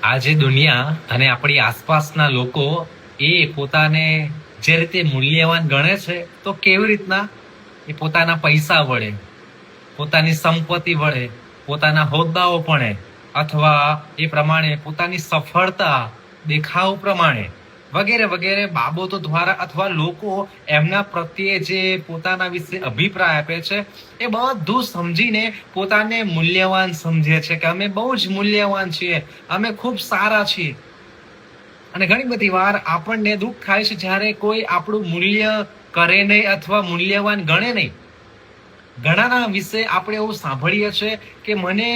આજે દુનિયા અને આપણી આસપાસના લોકો એ પોતાને જે રીતે મૂલ્યવાન ગણે છે, તો કેવી રીતના એ પોતાના પૈસા વડે, પોતાની સંપત્તિ વડે, પોતાના હોદ્દાઓ પણ અથવા એ પ્રમાણે પોતાની સફળતા, દેખાવ પ્રમાણે વગેરે વગેરે બાબતો દ્વારા અથવા લોકો એમના પ્રત્યે જે પોતાના વિશે અભિપ્રાય આપે છે એ બધું સમજીને પોતાને મૂલ્યવાન સમજે છે કે અમે બહુ જ મૂલ્યવાન છીએ, અમે ખૂબ સારા છીએ. અને ઘણી બધી વાર આપણને દુઃખ થાય છે જ્યારે કોઈ આપણું મૂલ્ય કરે નહીં અથવા મૂલ્યવાન ગણે નહીં. ઘણાના વિશે આપણે એવું સાંભળીએ છીએ કે મને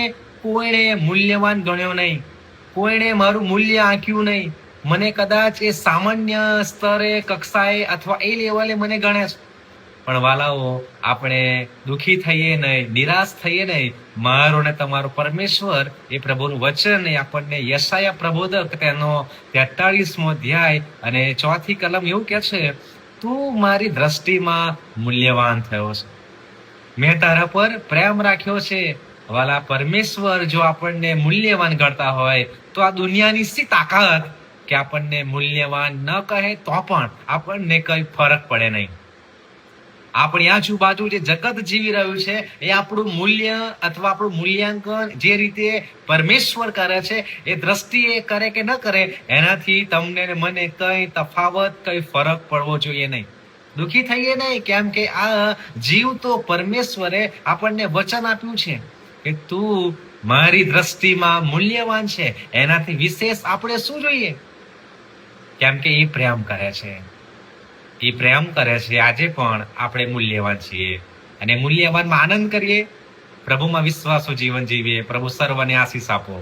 કોઈને મૂલ્યવાન ગણ્યો નહીં, કોઈને મારું મૂલ્ય આંક્યું નહીં, મને કદાચ એ સામાન્ય સ્તરે, કક્ષાએ અથવા એ લેવલે મને ગણે છે. પણ વાલાઓ, આપણે દુઃખી થઈએ નહીં, નિરાશ થઈએ નહીં. મારો ને તમારો પરમેશ્વર એ પ્રભુનું વચન એ આપણને યશાયા પ્રબોધક તેનો 43મો અધ્યાય અને 4થી કલમ એવું કે છે, તું મારી દ્રષ્ટિમાં મૂલ્યવાન થયો છે, મેં તારા પર પ્રેમ રાખ્યો છે. વાલા, પરમેશ્વર જો આપણને મૂલ્યવાન ગણતા હોય તો આ દુનિયાની શી તાકાત કે આપણને મૂલ્યવાન ન કહે તો પણ આપણને કઈ ફરક પડે નહીં. આપણી આજુબાજુ જે જગત જીવી રહ્યું છે એ આપણું મૂલ્ય અથવા આપણું મૂલ્યાંકન જે રીતે પરમેશ્વર કરે છે એ દ્રષ્ટિએ કરે કે ન કરે એનાથી તમને ને મને કઈ તફાવત, કઈ ફરક પડવો જોઈએ નહીં. દુઃખી થઈએ નહીં, કેમ કે આ જીવ તો પરમેશ્વરે આપણને વચન આપ્યું છે કે તું મારી દ્રષ્ટિમાં મૂલ્યવાન છે. એનાથી વિશેષ આપણે શું જોઈએ? કેમ કે એ પ્રેમ કરે છે, એ પ્રેમ કરે છે. આજે પણ આપણે મૂલ્યવાન છીએ અને મૂલ્યવાનમાં આનંદ કરીએ, પ્રભુમાં વિશ્વાસુ જીવન જીવીએ. પ્રભુ સર્વને આશીષ આપો.